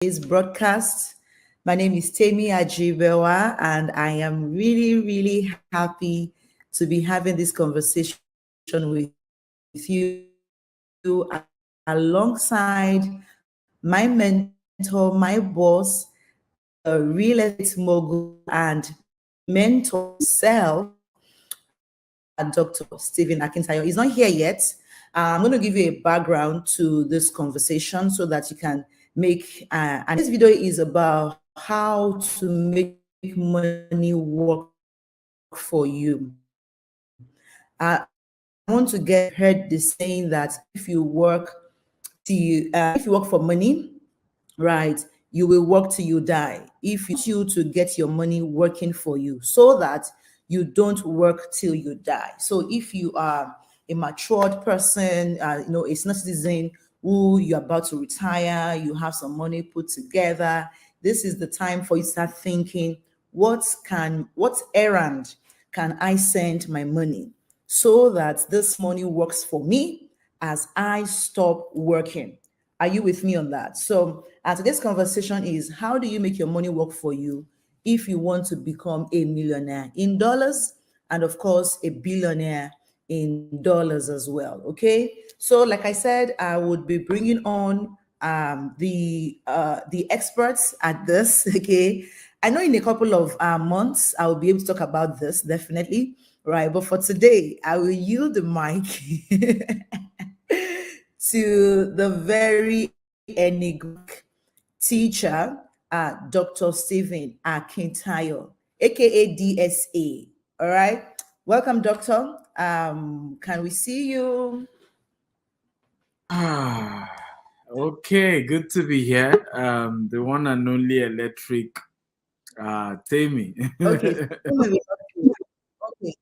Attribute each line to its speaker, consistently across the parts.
Speaker 1: broadcast. My name is Temi Ajibewa, and I am really, really happy to be having this conversation with you alongside my mentor, my boss, the real estate mogul, and mentor himself, Dr. Stephen Akintayo. He's not here yet. I'm going to give you a background to this conversation so that you can make, and this video is about how to make money work for you. I want to get heard the saying that if you work for money, right, you will work till you die. If you to get your money working for you so that you don't work till you die. So if you are a matured person, a senior citizen who you're about to retire, you have some money put together, this is the time for you to start thinking, what errand can I send my money so that this money works for me as I stop working? Are you with me on that? So, today's conversation is, how do you make your money work for you if you want to become a millionaire in dollars, and of course a billionaire in dollars as well? Okay. So, like I said, I would be bringing on the experts at this. Okay. I know in a couple of months I will be able to talk about this definitely, right? But for today, I will yield the mic to the very enigmatic teacher, Dr. Stephen Akintayo, aka DSA. All right. Welcome, Doctor. Can we see you?
Speaker 2: Okay, good to be here. The one and only electric Temi.
Speaker 1: Okay. Okay.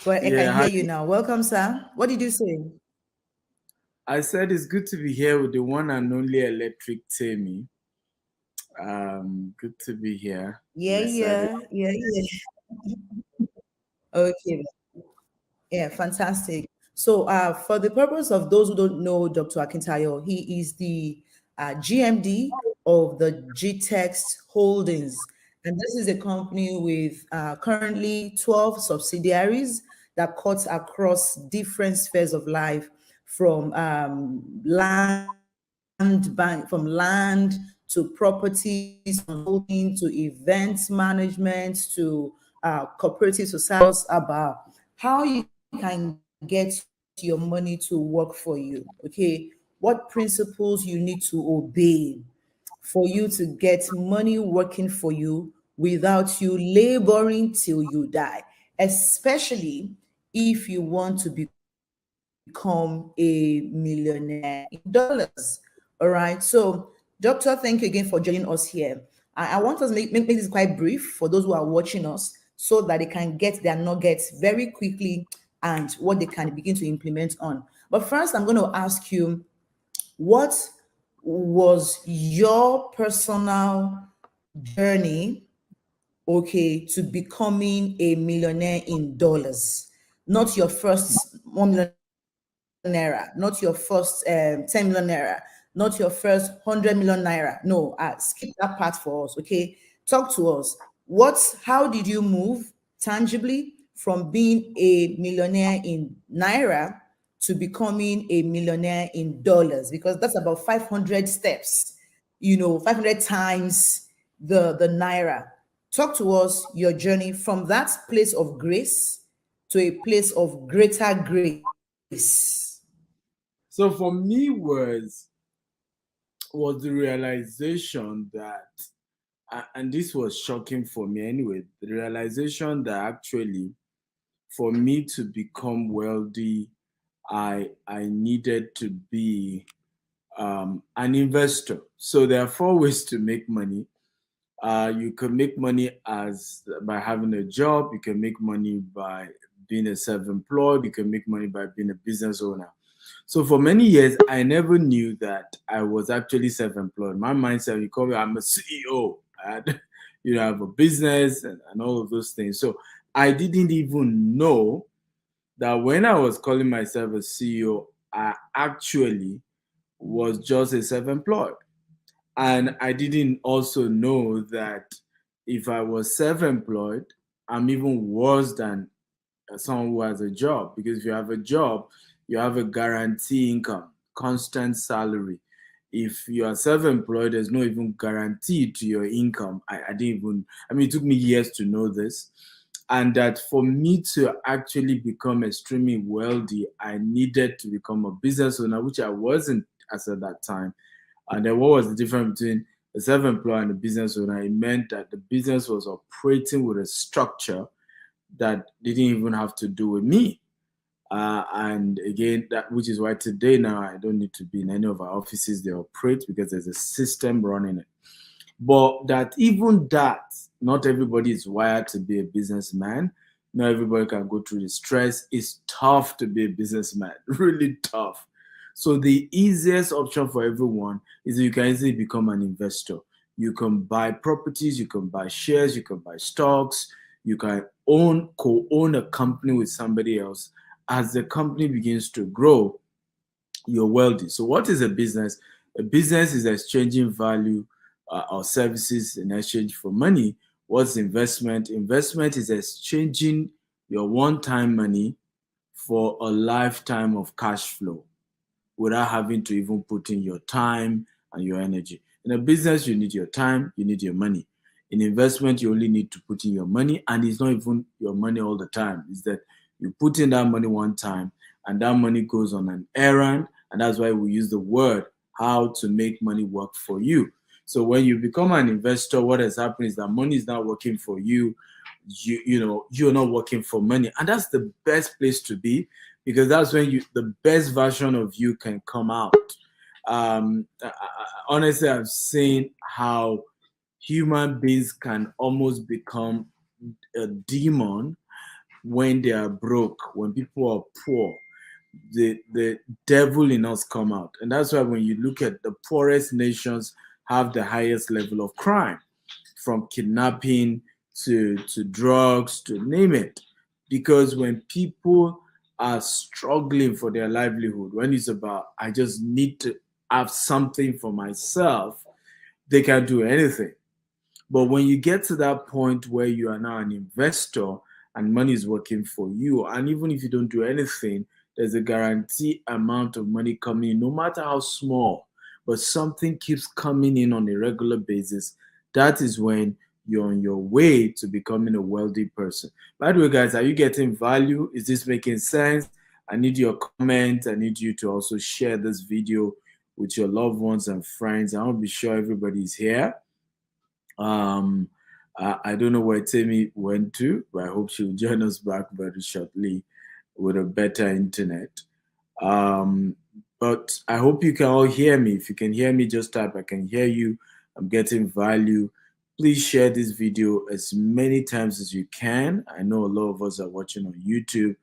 Speaker 1: Well, I
Speaker 2: Yeah,
Speaker 1: can hear you now. Welcome, sir. What did you say?
Speaker 2: I said it's good to be here with the one and only electric Temi. Good to be here.
Speaker 1: Yeah,
Speaker 2: Yes, everyone.
Speaker 1: yeah, yeah, yeah. Okay. Yeah, fantastic. So, for the purpose of those who don't know Dr. Akintayo, he is the GMD of the GTEX Holdings. And this is a company with currently 12 subsidiaries that cuts across different spheres of life, from from land to properties, consulting to events management to cooperative societies, about how you can get your money to work for you. Okay, what principles you need to obey for you to get money working for you without you laboring till you die, especially if you want to become a millionaire in dollars. All right. So, Doctor, thank you again for joining us here. I want us to make this quite brief for those who are watching us so that they can get their nuggets very quickly and what they can begin to implement on. But first, I'm going to ask you, what was your personal journey, okay, to becoming a millionaire in dollars? Not your first 1 million naira, not your first 10 million naira, not your first 100 million naira. No, skip that part for us, okay? Talk to us. How did you move tangibly from being a millionaire in naira to becoming a millionaire in dollars? Because that's about 500 steps, 500 times the naira. Talk to us your journey from that place of grace to a place of greater grace.
Speaker 2: So for me was the realization that, and this was shocking for me anyway, the realization that actually for me to become wealthy, I needed to be an investor. So there are four ways to make money. You can make money by having a job. You can make money by being a self-employed. You can make money by being a business owner. So for many years, I never knew that I was actually self-employed. My mindset, you call me, I'm a CEO. I have a business and all of those things. So I didn't even know that when I was calling myself a CEO, I actually was just a self-employed. And I didn't also know that if I was self-employed, I'm even worse than someone who has a job, because if you have a job, you have a guarantee income, constant salary. If you are self-employed, there's no even guarantee to your income. I didn't even, I mean, it took me years to know this. And that for me to actually become extremely wealthy, I needed to become a business owner, which I wasn't as at that time. And then what was the difference between a self-employed and a business owner? It meant that the business was operating with a structure that didn't even have to do with me. And again, that which is why today now I don't need to be in any of our offices. They operate because there's a system running it. But that even that, not everybody is wired to be a businessman. Not everybody can go through the stress. It's tough to be a businessman, really tough. So the easiest option for everyone is that you can easily become an investor. You can buy properties, you can buy shares, you can buy stocks, you can co-own a company with somebody else. As the company begins to grow, you're wealthy. So what is a business? A business is exchanging value or services in exchange for money. What's investment? Investment is exchanging your one-time money for a lifetime of cash flow without having to even put in your time and your energy. In a business, you need your time, you need your money. In investment, you only need to put in your money, and it's not even your money all the time. It's that you put in that money one time, and that money goes on an errand, and that's why we use the word how to make money work for you. So when you become an investor, what has happened is that money is not working for you. You're not working for money, and that's the best place to be, because that's when the best version of you can come out. Honestly, I've seen how human beings can almost become a demon when they are broke, when people are poor. The devil in us come out, and that's why when you look at the poorest nations have the highest level of crime, from kidnapping to drugs, to name it. Because when people are struggling for their livelihood, when it's about, I just need to have something for myself, they can do anything. But when you get to that point where you are now an investor and money is working for you, and even if you don't do anything, there's a guaranteed amount of money coming in, no matter how small, but something keeps coming in on a regular basis. That is when you're on your way to becoming a wealthy person. By the way, guys, are you getting value? Is this making sense? I need your comment. I need you to also share this video with your loved ones and friends. I want to be sure everybody's here. I don't know where Tammy went to, but I hope she'll join us back very shortly with a better internet. Um, but I hope you can all hear me. If you can hear me, just type, I can hear you. I'm getting value. Please share this video as many times as you can. I know a lot of us are watching on YouTube.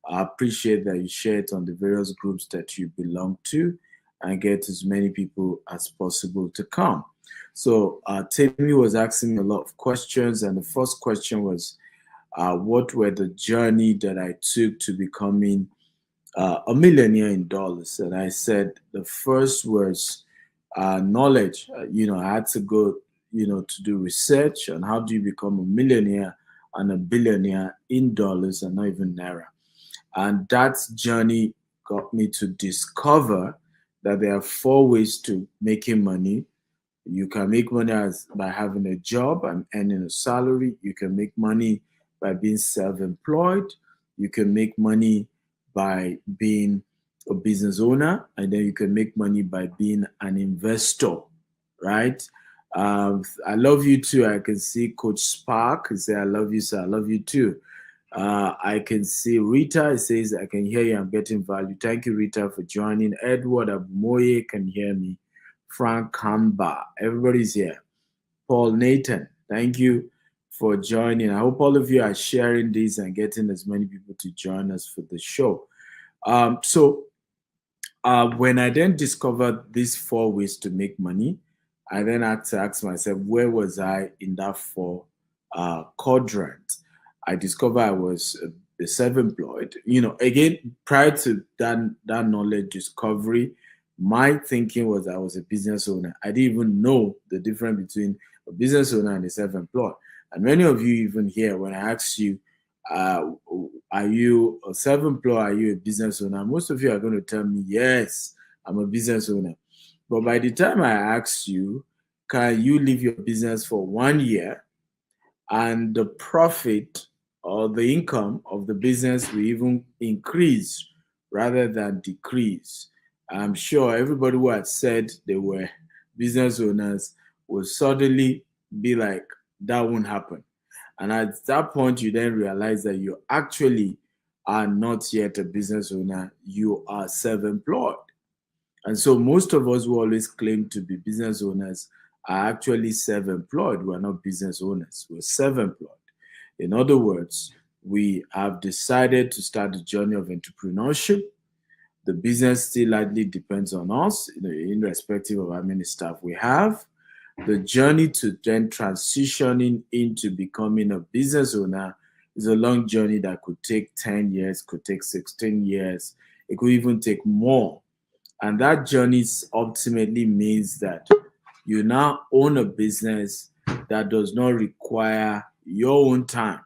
Speaker 2: I appreciate that you share it on the various groups that you belong to and get as many people as possible to come. So Tammy was asking me a lot of questions, and the first question was, what were the journey that I took to becoming a millionaire in dollars? And I said the first was knowledge. I had to go, to do research on how do you become a millionaire and a billionaire in dollars and not even naira. And that journey got me to discover that there are four ways to making money. You can make money by having a job and earning a salary. You can make money by being self-employed. You can make money by being a business owner, and then you can make money by being an investor, right? I love you too. I can see Coach Spark say, I love you, sir. I love you too. I can see Rita. It says, I can hear you. I'm getting value. Thank you, Rita, for joining. Edward Abumoye can hear me. Frank Kamba. Everybody's here. Paul Nathan, thank you for joining. I hope all of you are sharing this and getting as many people to join us for the show. When I then discovered these four ways to make money, I then had to ask myself, where was I in that four quadrant? I discovered I was self-employed. Again, prior to that knowledge discovery, My thinking was I was a business owner. I didn't even know the difference between a business owner and a self-employed. And many of you even here, when I ask you, uh, are you a self-employed? Are you a business owner? Most of you are going to tell me, yes, I'm a business owner. But by the time I ask you, can you leave your business for 1 year and the profit or the income of the business will even increase rather than decrease? I'm sure everybody who had said they were business owners will suddenly be like, that won't happen. And at that point, you then realize that you actually are not yet a business owner, you are self employed. And so most of us who always claim to be business owners are actually self-employed. We're not business owners. We're self-employed. In other words, we have decided to start the journey of entrepreneurship. The business still largely depends on us, irrespective of how many staff we have. The journey to then transitioning into becoming a business owner is a long journey that could take 10 years, could take 16 years. It could even take more. And that journey ultimately means that you now own a business that does not require your own time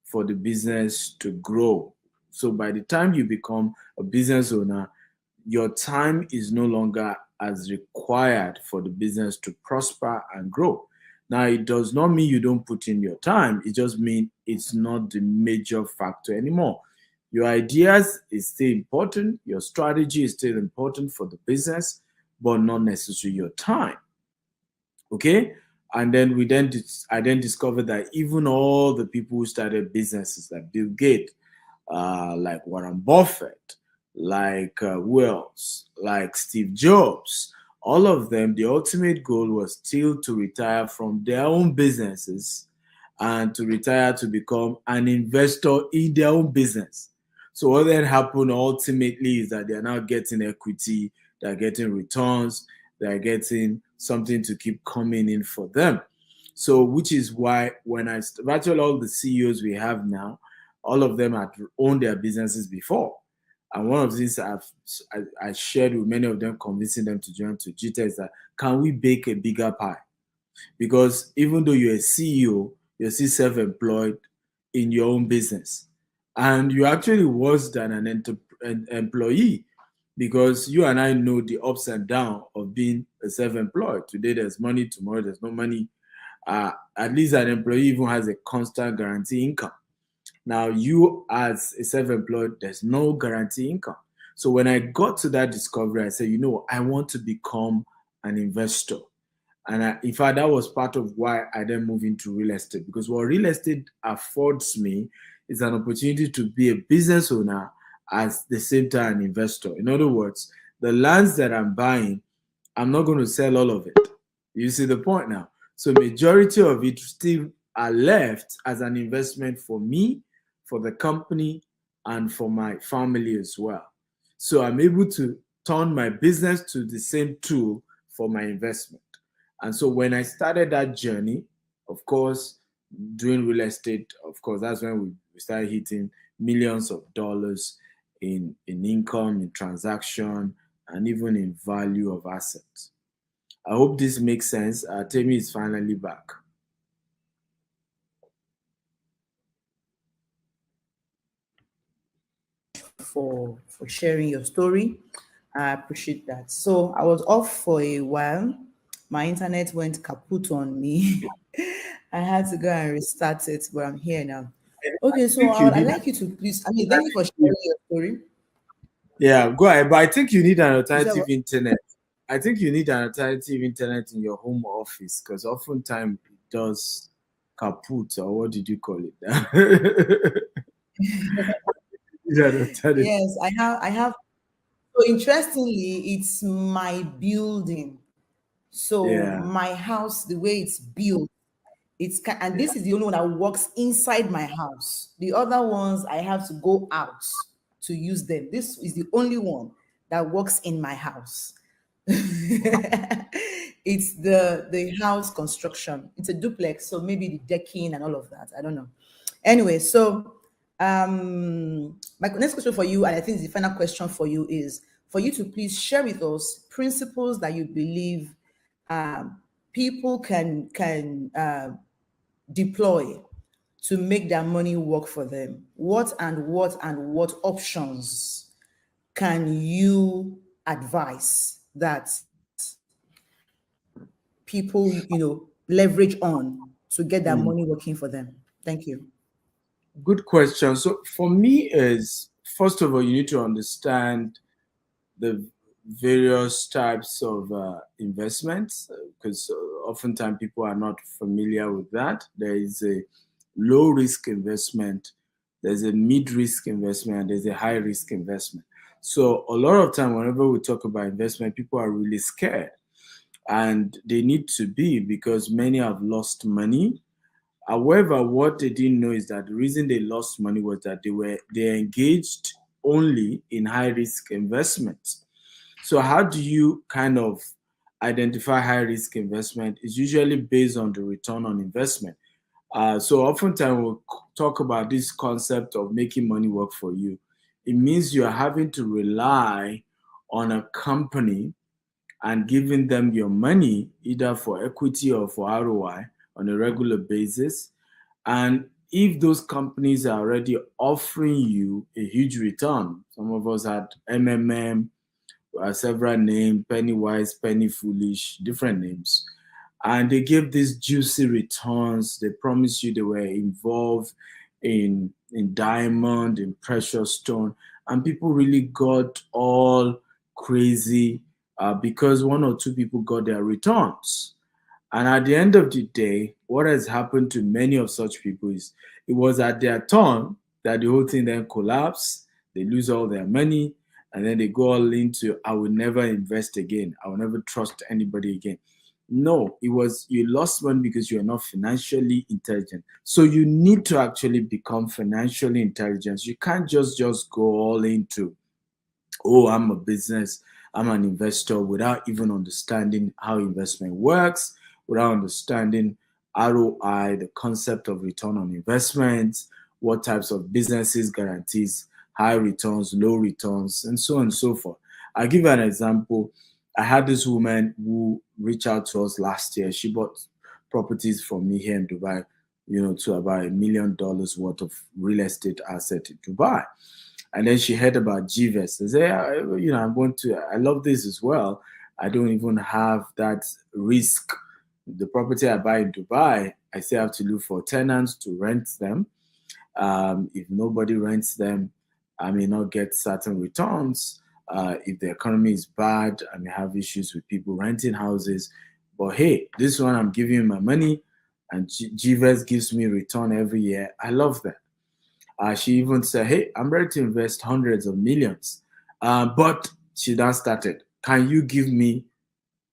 Speaker 2: for the business to grow. So by the time you become a business owner, your time is no longer as required for the business to prosper and grow. Now, it does not mean you don't put in your time. It just means it's not the major factor anymore. Your ideas is still important. Your strategy is still important for the business, but not necessarily your time. Okay. And then I then discovered that even all the people who started businesses like Bill Gates, like Warren Buffett, like who else, like Steve Jobs, all of them, the ultimate goal was still to retire from their own businesses and to retire to become an investor in their own business. So what then happened ultimately is that they are now getting equity, they're getting returns, they're getting something to keep coming in for them. So which is why when virtually all the CEOs we have now, all of them had owned their businesses before. And one of the things I shared with many of them, convincing them to join to Jita is that can we bake a bigger pie? Because even though you're a CEO, you're still self-employed in your own business. And you're actually worse than an employee because you and I know the ups and downs of being a self-employed. Today there's money, tomorrow there's no money. At least an employee even has a constant guarantee income. Now, you as a self-employed, there's no guarantee income. So when I got to that discovery, I said, I want to become an investor. And in fact, that was part of why I then moved into real estate, because what real estate affords me is an opportunity to be a business owner at the same time an investor. In other words, the lands that I'm buying, I'm not going to sell all of it. You see the point now? So majority of it still are left as an investment for me, for the company, and for my family as well. So I'm able to turn my business to the same tool for my investment. And so when I started that journey, of course, doing real estate, of course, that's when we started hitting millions of dollars in income, in transaction, and even in value of assets. I hope this makes sense. Temi is finally back.
Speaker 1: For sharing your story. I appreciate that. So I was off for a while. My internet went kaput on me. I had to go and restart it, but I'm here now.
Speaker 2: I
Speaker 1: Okay, so
Speaker 2: think you
Speaker 1: I'd
Speaker 2: need,
Speaker 1: like you to please. I mean, thank you for sharing your story.
Speaker 2: yeah, go ahead. But I think you need an
Speaker 1: You said
Speaker 2: alternative
Speaker 1: what?
Speaker 2: internet. I think you need an alternative internet in your home office because oftentimes it does kaput, or what did you call it? You need an alternative.
Speaker 1: Yes, I have. I have. So interestingly, it's my building. So
Speaker 2: Yeah,
Speaker 1: my house, the way it's built, and
Speaker 2: yeah.
Speaker 1: this is the only one that works inside my house. The other ones I have to go out to use them. This is the only one that works in my house. It's the house construction. It's a duplex, so maybe the decking and all of that. I don't know. Anyway, so my next question for you, and I think the final question for you is for you to please share with us principles that you believe um, people can deploy to make their money work for them. What options can you advise that people, leverage on to get their
Speaker 2: Mm.
Speaker 1: money working for them? Thank you.
Speaker 2: Good question. So for me is, first of all, you need to understand the various types of investments, because oftentimes people are not familiar with that. There is a low risk investment, there's a mid risk investment, and there's a high risk investment. So a lot of time whenever we talk about investment, people are really scared, and they need to be, because many have lost money. However, what they didn't know is that the reason they lost money was that they engaged only in high risk investments. So how do you kind of identify high risk investment? It's usually based on the return on investment. So oftentimes we'll talk about this concept of making money work for you. It means you are having to rely on a company and giving them your money either for equity or for ROI on a regular basis. And if those companies are already offering you a huge return, some of us had MMM, several names, Penny Wise, Penny Foolish, different names. And they gave these juicy returns. They promised you they were involved in diamond, in precious stone. And people really got all crazy because one or two people got their returns. And at the end of the day, what has happened to many of such people is it was at their turn that the whole thing then collapsed. They lose all their money, and then they go all into, I will never invest again. I will never trust anybody again. No, it was you lost money because you are not financially intelligent. So you need to actually become financially intelligent. You can't just go all into, oh, I'm a business, I'm an investor, without even understanding how investment works, without understanding ROI, the concept of return on investment, what types of businesses guarantees high returns, low returns, and so on and so forth. I'll give you an example. I had this woman who reached out to us last year. She bought properties from me here in Dubai, to about $1 million worth of real estate asset in Dubai. And then she heard about GVest. I said, I'm going to, I love this as well. I don't even have that risk. The property I buy in Dubai, I still have to look for tenants to rent them. If nobody rents them, I may not get certain returns. If the economy is bad, I may have issues with people renting houses. But hey, this one, I'm giving you my money, and GVest gives me return every year. I love that. She even said, hey, I'm ready to invest hundreds of millions. But she then started, can you give me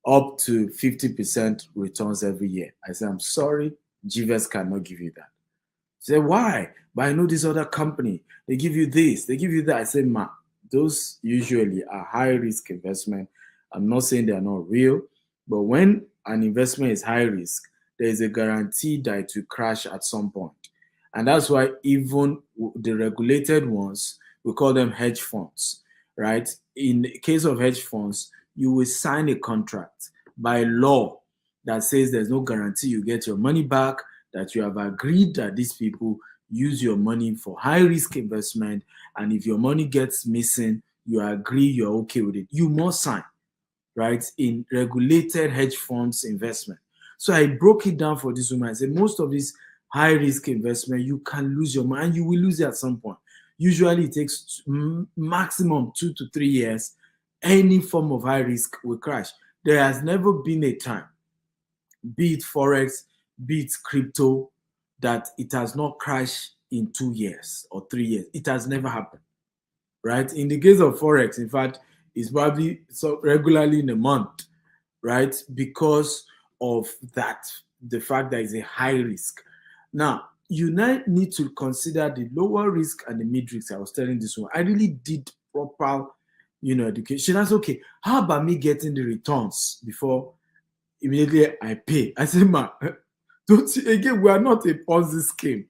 Speaker 2: up to 50% returns every year? I said, I'm sorry, GVest cannot give you that. She said, why? But I know this other company, they give you this, they give you that. I said, ma, those usually are high risk investment. I'm not saying they are not real, but when an investment is high risk, there is a guarantee that it will crash at some point. And that's why even the regulated ones, we call them hedge funds, right? In the case of hedge funds, you will sign a contract by law that says there's no guarantee you get your money back, that you have agreed that these people use your money for high risk investment. And if your money gets missing, you agree you're okay with it. You must sign, right? In regulated hedge funds investment. So I broke it down for this woman. I said, most of these high risk investment, you can lose your money and you will lose it at some point. Usually it takes maximum 2 to 3 years. Any form of high risk will crash. There has never been a time, be it Forex, be it crypto, that it has not crashed in 2 years or 3 years. It has never happened, right? In the case of Forex, in fact, it's probably so regularly in a month, right? Because of that, the fact that it's a high risk. Now, you now need to consider the lower risk and the mid risk. I was telling this one, I really did proper, education. That's okay. How about me getting the returns before immediately I pay? I said, ma, don't you, again, we are not a Ponzi scheme.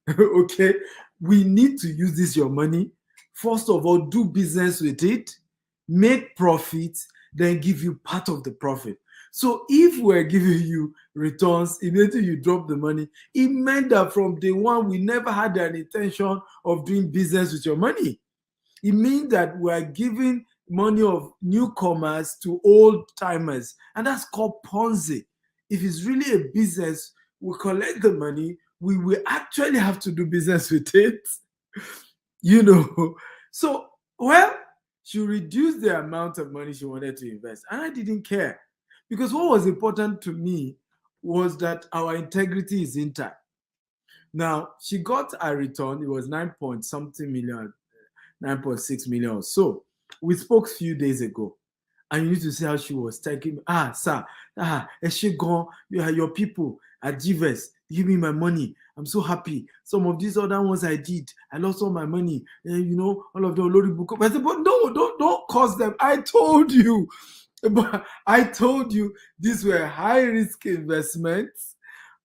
Speaker 2: Okay, we need to use this your money. First of all, do business with it. make profits, then give you part of the profit. So if we're giving you returns, immediately you drop the money, it meant that from day one, we never had an intention of doing business with your money. It means that we're giving money of newcomers to old timers, and that's called Ponzi. If it's really a business, we collect the money, we will actually have to do business with it, you know. So, well, she reduced the amount of money she wanted to invest, and I didn't care because what was important to me was that our integrity is intact. Now, she got a return, it was 9 point something million, 9.6 million or so. We spoke a few days ago, and you need to see how she was taking me. Ah, sir, she gone. Your people at Givers, give me my money. I'm so happy. Some of these other ones I did, I lost all my money. You know, all of the Olori book. I said, but no, don't cause them. I told you. But I told you these were high risk investments,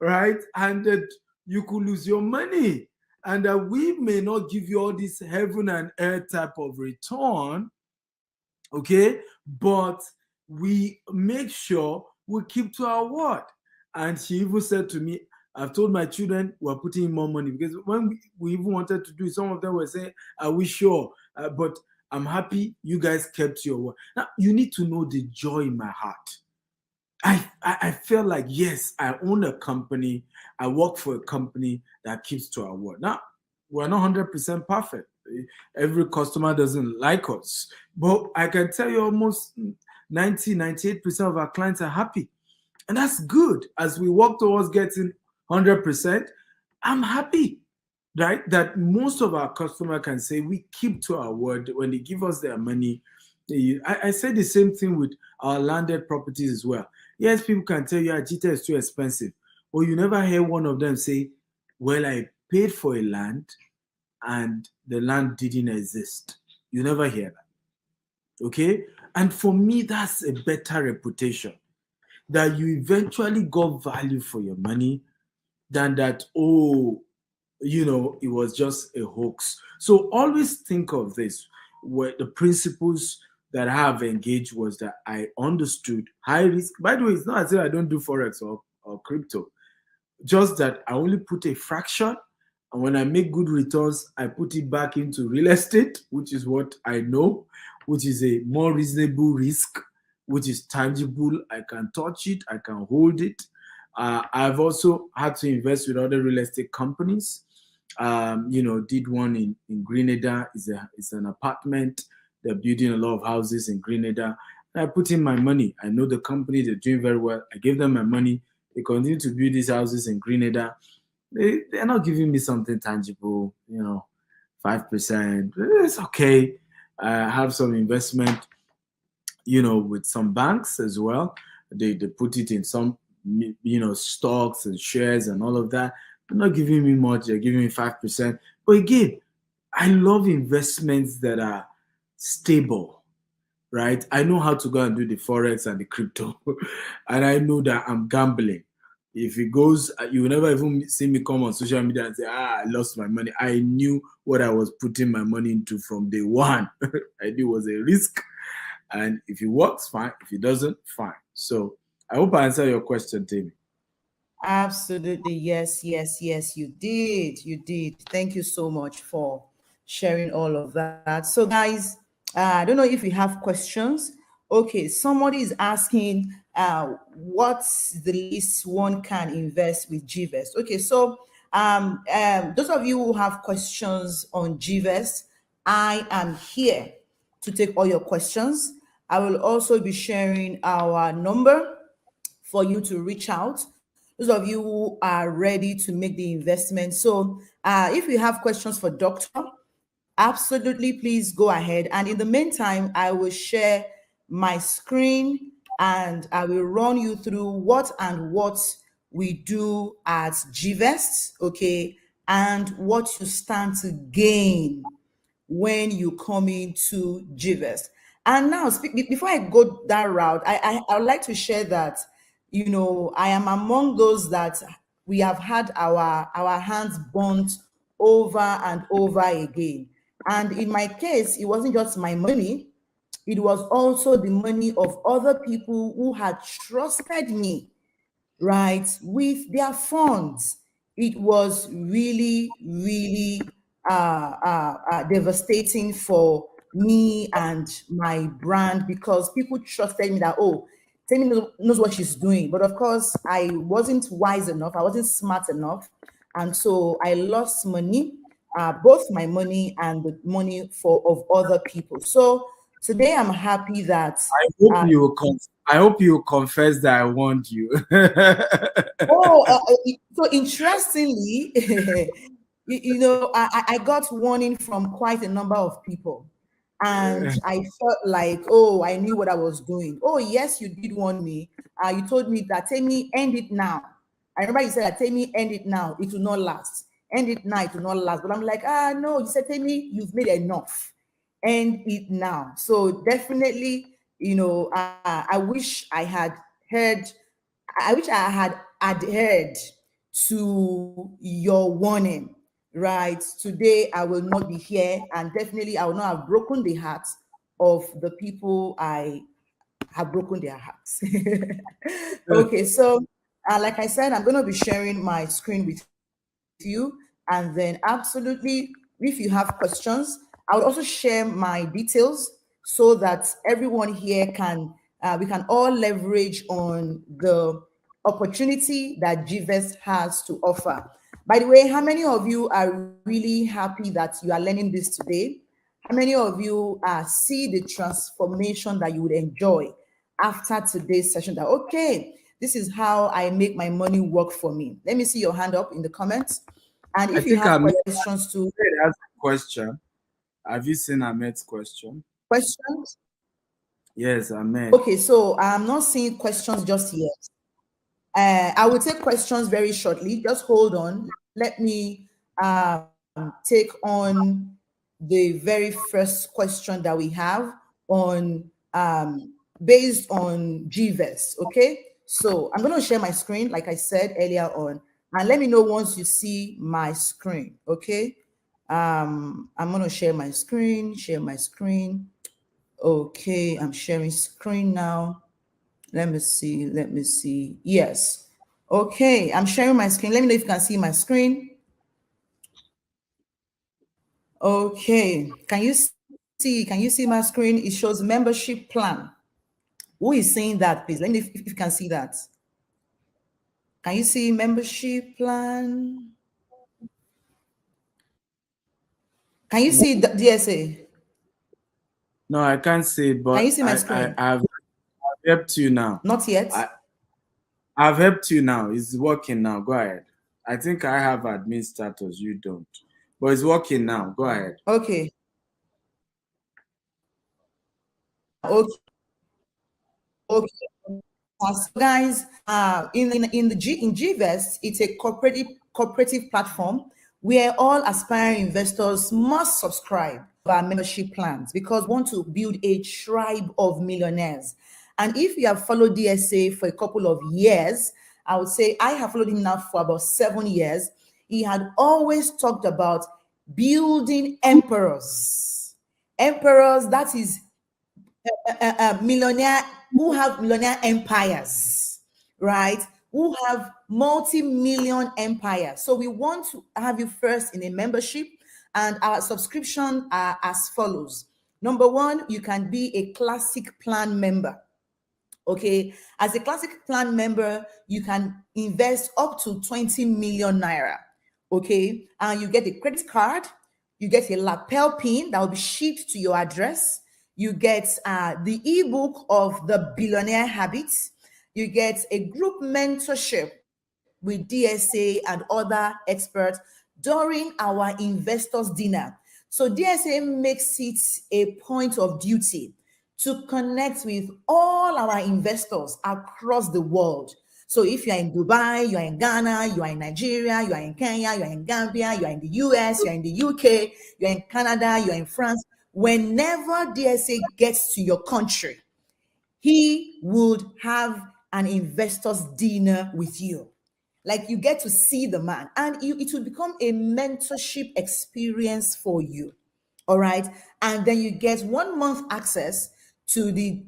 Speaker 2: right? And that you could lose your money. And that we may not give you all this heaven and earth type of return, okay? But we make sure we keep to our word. And she even said to me, I've told my children we're putting in more money because when we even wanted to do it, some of them were saying, are we sure? But I'm happy you guys kept your word. Now, you need to know the joy in my heart. I felt like, yes, I own a company. I work for a company that keeps to our word. Now, we're not 100% perfect. Every customer doesn't like us. But I can tell you almost 98% of our clients are happy. And that's good. As we work towards getting 100%, I'm happy, right? That most of our customer can say we keep to our word when they give us their money. I say the same thing with our landed properties as well. Yes, people can tell you Ajita is too expensive. Or you never hear one of them say, well, I paid for a land and the land didn't exist. You never hear that. Okay? And for me, that's a better reputation. That you eventually got value for your money than that, oh, it was just a hoax. So always think of this. Where the principles that I have engaged was that I understood high risk. By the way, it's not as if I don't do Forex or crypto, just that I only put a fraction. And when I make good returns, I put it back into real estate, which is what I know, which is a more reasonable risk, which is tangible. I can touch it, I can hold it. I've also had to invest with other real estate companies. Did one in Grenada. It's an apartment. They're building a lot of houses in Grenada. I put in my money. I know the company, they're doing very well. I gave them my money. They continue to build these houses in Grenada. They're not giving me something tangible, 5%. It's okay. I have some investment, with some banks as well. They put it in some, stocks and shares and all of that. They're not giving me much. They're giving me 5%. But again, I love investments that are stable, right? I know how to go and do the Forex and the crypto. And I know that I'm gambling. If it goes, you will never even see me come on social media and say, I lost my money. I knew what I was putting my money into from day one. I knew it was a risk. And if it works, fine. If it doesn't, fine. So I hope I answered your question, Tammy.
Speaker 1: Absolutely. Yes, yes, yes, you did. You did. Thank you so much for sharing all of that. So, guys, I don't know if you have questions. Okay, somebody is asking what's the least one can invest with GVest. Okay, so those of you who have questions on GVest, I am here to take all your questions. I will also be sharing our number for you to reach out. Those of you who are ready to make the investment. So, if you have questions for Doctor, absolutely please go ahead. And in the meantime, I will share my screen and I will run you through what we do at GVest, okay, and what you stand to gain when you come into GVest. And now, before I go that route, I would like to share that, I am among those that we have had our hands burnt over and over again. And in my case, it wasn't just my money. it was also the money of other people who had trusted me, right, with their funds. It was really, really devastating for me and my brand, because people trusted me that, oh, Temi knows what she's doing. But of course, I wasn't wise enough, I wasn't smart enough. And so I lost money, both my money and the money of other people. So today I'm happy that uh,
Speaker 2: I hope you will confess that I warned you.
Speaker 1: oh, so interestingly, I got warning from quite a number of people, and I felt like, oh, I knew what I was doing. Oh, yes, you did warn me. You told me that, tell me, end it now. I remember you said that, tell me, end it now. It will not last. End it now. It will not last. But I'm like, no. You said, tell me, you've made enough. End it now. So definitely, I wish I had heard I wish I had adhered to your warning, right? Today I will not be here, and definitely I will not have broken the hearts of the people I have broken their hearts. Okay, so like I said, I'm going to be sharing my screen with you, and then absolutely, if you have questions, I will also share my details so that everyone here can we can all leverage on the opportunity that GVES has to offer. By the way, how many of you are really happy that you are learning this today? How many of you see the transformation that you would enjoy after today's session? That, okay, this is how I make my money work for me. Let me see your hand up in the comments. And
Speaker 2: I
Speaker 1: if you
Speaker 2: think
Speaker 1: have
Speaker 2: I made
Speaker 1: questions too,
Speaker 2: a question. Have you seen Ahmed's question?
Speaker 1: questions.
Speaker 2: Yes, Ahmed.
Speaker 1: Okay, so I'm not seeing questions just yet. I will take questions very shortly. Just hold on. Let me take on the very first question that we have on based on GVES. Okay, so I'm going to share my screen, like I said earlier on, and let me know once you see my screen. Okay, I'm going to share my screen. Share my screen. Okay, I'm sharing screen now. Let me see. Let me see. Yes. Okay, I'm sharing my screen. Let me know if you can see my screen. Okay. Can you see? Can you see my screen? It shows membership plan. Who is seeing that, please? Let me know if you can see that. Can you see membership plan? Can you see the DSA?
Speaker 2: No, I can't say,
Speaker 1: Can you
Speaker 2: but
Speaker 1: see my screen?
Speaker 2: I've helped you now.
Speaker 1: Not yet.
Speaker 2: I, I've helped you now. It's working now. Go ahead. I think I have admin status. You don't. But it's working now. Go ahead.
Speaker 1: Okay. Okay. Okay. So guys, in GVEST, it's a cooperative platform where all aspiring investors must subscribe to our membership plans, because we want to build a tribe of millionaires. And if you have followed DSA for a couple of years, I would say I have followed him now for about 7 years. He had always talked about building emperors. Emperors, that is millionaire who have millionaire empires, right? Who have multi-million empires. So we want to have you first in a membership, and our subscription are as follows. Number one, you can be a classic plan member. Okay, as a classic plan member, you can invest up to 20 million naira. Okay, and you get a credit card, you get a lapel pin that will be shipped to your address, you get the ebook of the Billionaire Habits, you get a group mentorship with DSA and other experts during our investors dinner. So DSA makes it a point of duty to connect with all our investors across the world. So if you're in Dubai, you're in Ghana, you're in Nigeria, you're in Kenya, you're in Gambia, you're in the US, you're in the UK, you're in Canada, you're in France, whenever DSA gets to your country, he would have an investors dinner with you. Like, you get to see the man, and it will become a mentorship experience for you. All right. And then you get 1 month access to the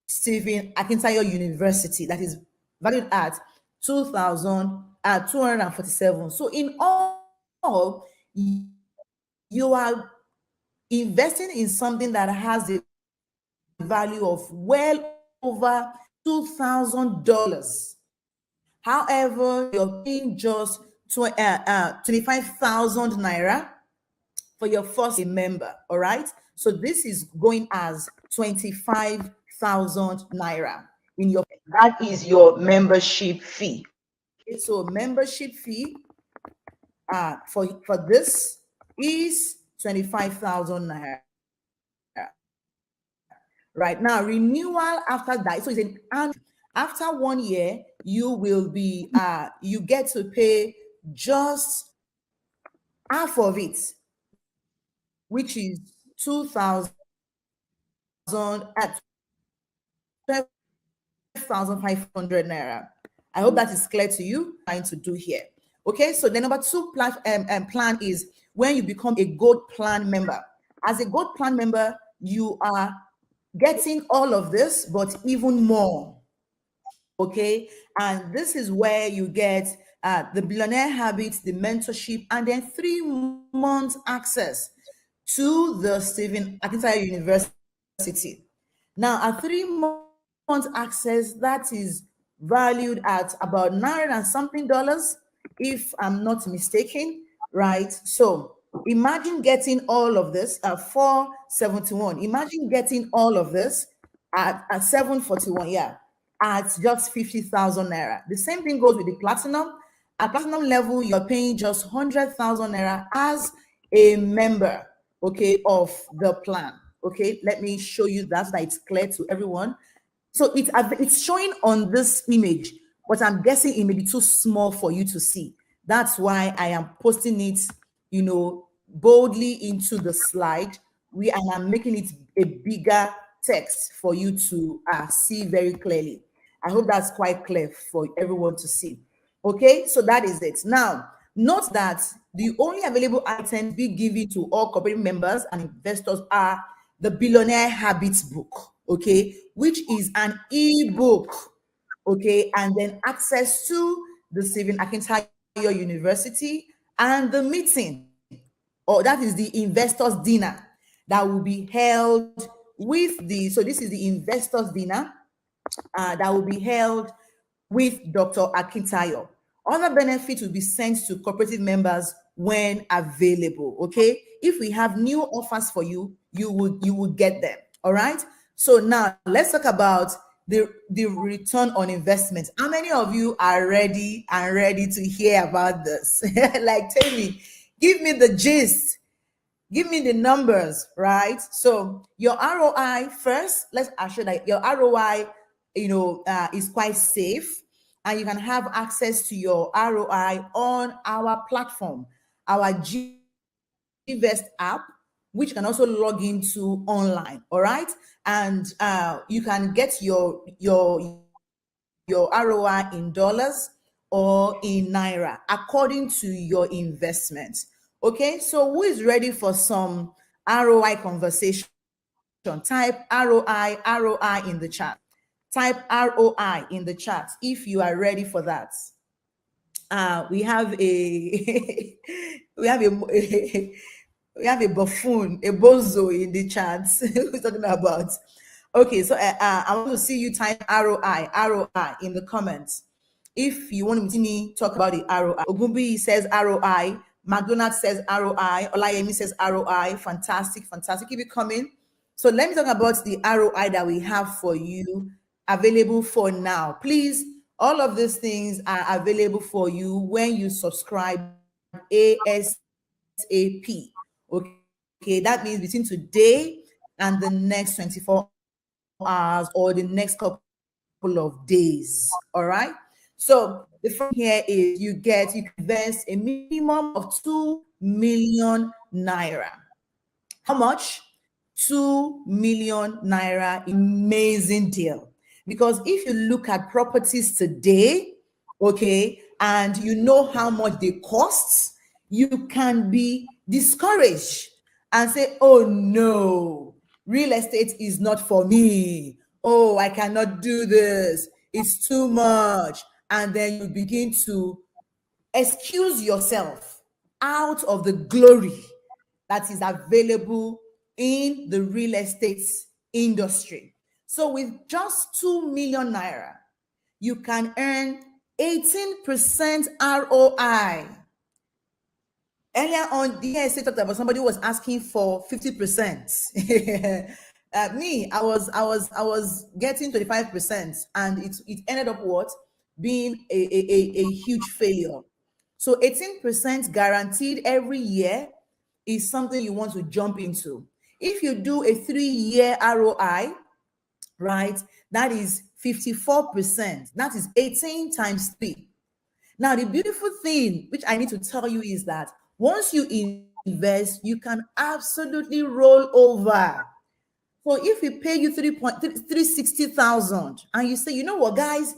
Speaker 1: Stephen Akintayo University that is valued at 2,247. So in all, you are investing in something that has the value of well over $2,000. However, you're paying just 25,000 naira for your first member. All right. So this is going as 25,000 naira in your, that is your membership fee. Okay. So membership fee for this is 25,000 naira. Right now, renewal after that. So it's an annual. After 1 year, you will be you get to pay just half of it, which is 12,500 naira. I hope that is clear to you. Trying to do here. Okay, so the number two plan is when you become a gold plan member. As a gold plan member, you are getting all of this, but even more. Okay, and this is where you get the billionaire habits, the mentorship, and then 3 months access to the Stephen Akintayo University. Now, a 3 months access that is valued at about nine and something dollars, if I'm not mistaken, right? So imagine getting all of this at 471. Imagine getting all of this at 741. Yeah, at just 50,000 naira. The same thing goes with the platinum. At platinum level, you're paying just 100,000 naira as a member, okay, of the plan. Okay, let me show you that so that it's clear to everyone. So it's showing on this image, but I'm guessing it may be too small for you to see. That's why I am posting it, boldly into the slide. And I'm making it a bigger text for you to see very clearly. I hope that's quite clear for everyone to see. Okay, so that is it. Now, note that the only available items be given to all corporate members and investors are the Billionaire Habits book, okay, which is an e-book, okay, and then access to the Stephen Akintayo University and the meeting, or that is the investors dinner that will be held with the, so this is the investors dinner that will be held with Dr. Akintayo. Other benefits will be sent to cooperative members when available. Okay, if we have new offers for you, you would get them. All right. So now let's talk about the return on investment. How many of you are ready and ready to hear about this? Like, tell me, give me the gist. Give me the numbers, right? So your ROI first, let's assure that your ROI, is quite safe, and you can have access to your ROI on our platform, our GVest app, which can also log into online. All right, and you can get your ROI in dollars or in naira according to your investment. Okay, so who is ready for some ROI conversation? Type ROI in the chat. Type ROI in the chat if you are ready for that. We have a we have a we have a buffoon, a bozo in the chat. Who's talking about? Okay, so I want to see you type ROI in the comments. If you want to see me talk about the ROI, Ogumbi says ROI, McDonald says ROI, Olayemi says ROI. Fantastic, fantastic. Keep it coming. So let me talk about the ROI that we have for you available for now. Please, all of these things are available for you when you subscribe ASAP. Okay, that means between today and the next 24 hours or the next couple of days. All right. So the first thing here is you can invest a minimum of 2 million naira. How much? 2 million naira. Amazing deal. Because if you look at properties today, okay, and you know how much they cost, you can be discouraged and say, oh no, real estate is not for me. Oh, I cannot do this. It's too much. And then you begin to excuse yourself out of the glory that is available in the real estate industry. So with just 2 million naira, you can earn 18% ROI. Earlier on, the ESA talked about somebody who was asking for 50%. Me, I was getting 25%, and it ended up what? Being a huge failure. So 18% guaranteed every year is something you want to jump into. If you do a 3-year ROI, right, that is 54%. That is 18 times 3. Now, the beautiful thing, which I need to tell you, is that once you invest, you can absolutely roll over. So if we pay you 360,000 and you say, you know what, guys,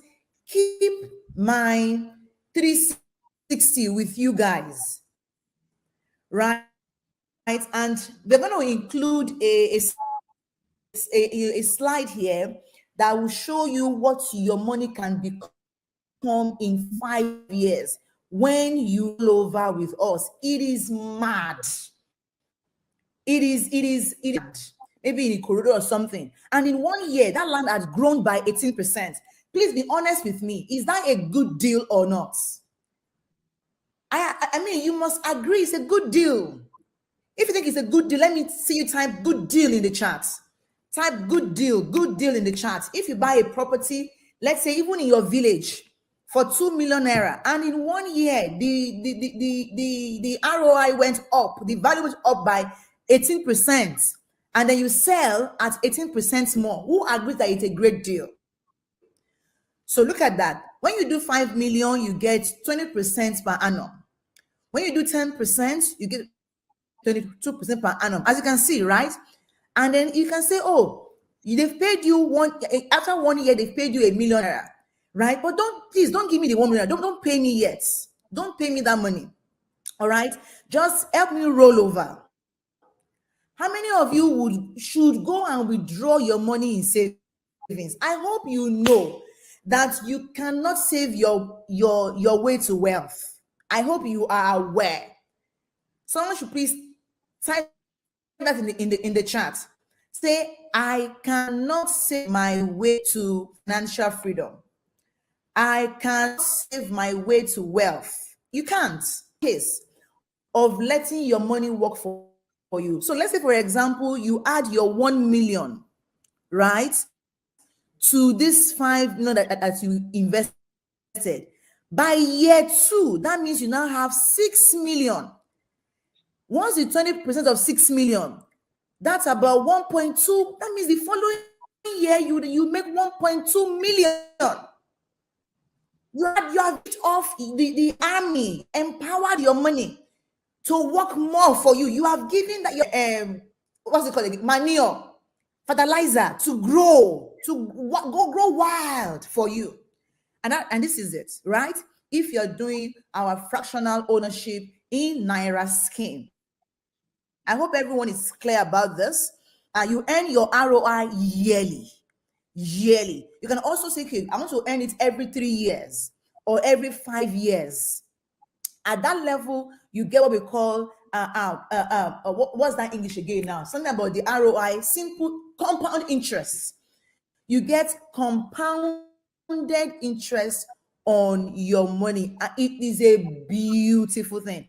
Speaker 1: keep my 360 with you guys, right? And they're going to include a slide here that will show you what your money can become in 5 years when you roll over with us. It is mad. It is mad. Maybe in a corridor or something. And in 1 year, that land has grown by 18%. Please be honest with me. Is that a good deal or not? I mean, you must agree it's a good deal. If you think it's a good deal, let me see you type good deal in the chat. Type good deal in the chat. If you buy a property, let's say even in your village, for 2 million naira, and in 1 year, the ROI went up, the value went up by 18%, and then you sell at 18% more. Who agrees that it's a great deal? So look at that. When you do 5 million, you get 20% per annum. When you do 10%, you get 22% per annum, as you can see, right? And then you can say, oh, they've paid you after 1 year, they've paid you 1 million naira, right? But please don't give me the 1 million. Don't pay me yet. Don't pay me that money. All right? Just help me roll over. How many of you should go and withdraw your money in savings? I hope you know that you cannot save your way to wealth. I hope you are aware. Someone should please type that in the chat. Say, I cannot save my way to financial freedom. I cannot save my way to wealth. You can't. Case of letting your money work for you. So let's say, for example, you add your 1 million, right, to this 5 million that you invested. By year 2, that means you now have 6 million. Once the 20% of 6 million, that's about 1.2. That means the following year you make 1.2 million. You have bit off the army, empowered your money to work more for you. You have given that your what's it called? Manure, fertilizer to grow, go grow wild for you. And this is it, right? If you're doing our fractional ownership in Naira scheme, I hope everyone is clear about this. You earn your ROI yearly. You can also say, okay, I want to earn it every 3 years or every 5 years. At that level, you get what we call what's that English again now? Something about the ROI, simple compound interest. You get compounded interest on your money. It is a beautiful thing.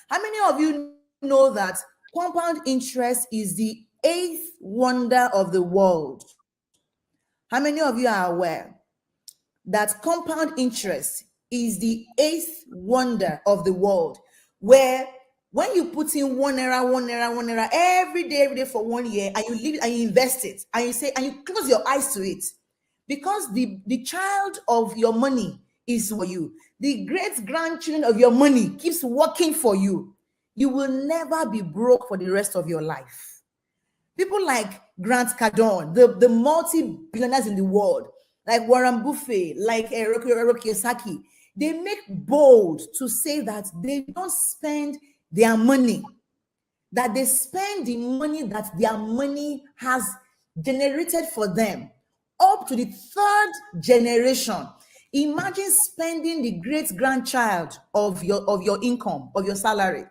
Speaker 1: How many of you know that compound interest is the 8th wonder of the world? How many of you are aware that compound interest is the 8th wonder of the world, where when you put in 1 naira, 1 naira, 1 naira every day for 1 year, and you leave it and you invest it, and you say, and you close your eyes to it, because the child of your money is for you, the great grandchildren of your money keeps working for you, you will never be broke for the rest of your life. People like Grant Cardone, the multi-billionaires in the world, like Warren Buffett, like Rocky Kiyosaki, they make bold to say that they don't spend their money. that they spend the money that their money has generated for them up to the third generation. Imagine spending the great grandchild of your income, of your salary.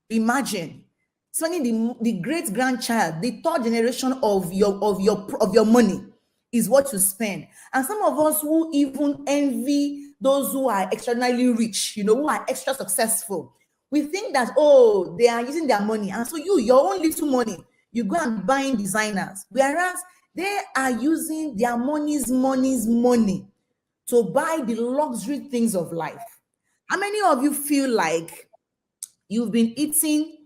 Speaker 1: Imagine spending the great grandchild, the third generation of your money is what you spend. And some of us who even envy those who are extraordinarily rich, who are extra successful, we think that, oh, they are using their money, and so your own little money, you go and buying designers, whereas they are using their money's money to buy the luxury things of life. How many of you feel like you've been eating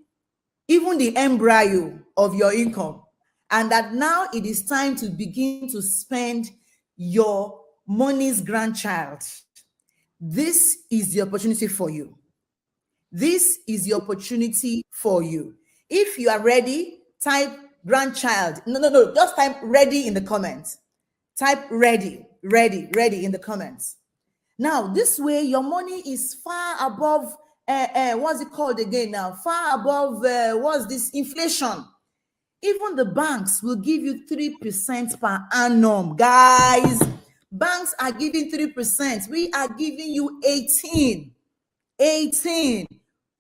Speaker 1: even the embryo of your income, and that now it is time to begin to spend your money's grandchild? This is the opportunity for you. This is the opportunity for you. If you are ready, type grandchild. No. Just type ready in the comments. Type ready in the comments. Now, this way, your money is far above, what's it called again now? Far above, what's this? Inflation. Even the banks will give you 3% per annum. Guys, banks are giving 3%. We are giving you 18.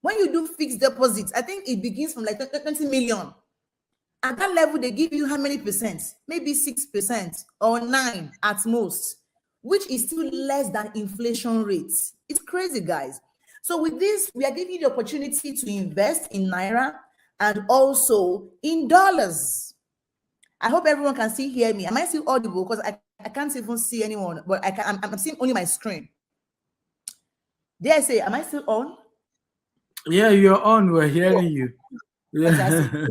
Speaker 1: When you do fixed deposits, I think it begins from like 20 million. At that level, they give you how many percent? Maybe 6% or 9% at most, which is still less than inflation rates. It's crazy, guys. So with this, we are giving you the opportunity to invest in Naira and also in dollars. I hope everyone can still hear me. Am I still audible? Because I can't even see anyone, but I'm seeing only my screen. Dare I say, am I still on?
Speaker 2: Yeah, you're on. We're hearing you. Yeah.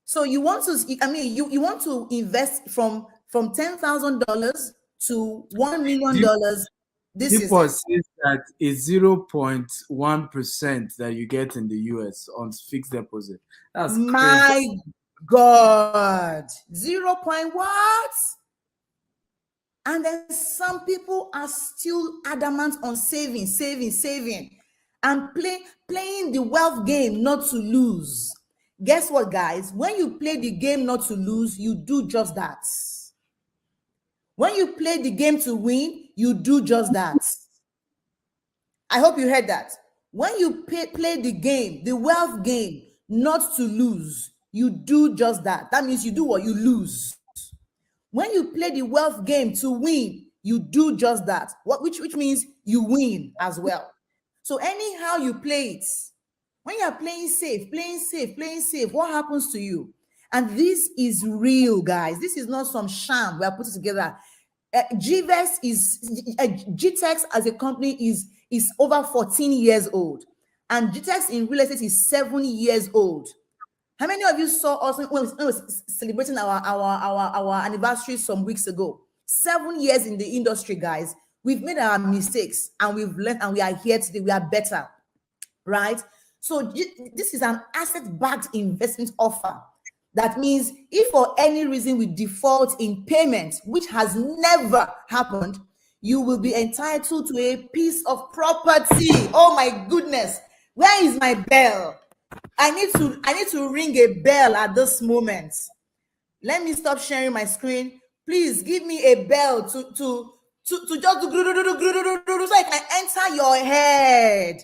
Speaker 1: So you want to, you want to invest from $10,000 to $1 million. This is
Speaker 2: says that it's 0.1% that you get in the US on fixed deposit. That's
Speaker 1: my
Speaker 2: crazy.
Speaker 1: God, 0. What? And then some people are still adamant on saving, and playing the wealth game not to lose. Guess what, guys? When you play the game not to lose, you do just that. When you play the game to win, you do just that. I hope you heard that. When you play the game, the wealth game, not to lose, you do just that. That means you do what? You lose. When you play the wealth game to win, you do just that. Which means you win as well. So anyhow you play it, when you're playing safe, what happens to you? And this is real, guys. This is not some sham we are putting together. GTEX as a company is over 14 years old, and GTEX in real estate is 7 years old. How many of you saw us when we were celebrating our anniversary some weeks ago? 7 years in the industry, guys. We've made our mistakes and we've learned, and we are here today. We are better, right? So this is an asset-backed investment offer. That means if for any reason we default in payment, which has never happened, you will be entitled to a piece of property. Oh my goodness. Where is my bell? I need to ring a bell at this moment. Let me stop sharing my screen. Please give me a bell to just do so I can enter your head.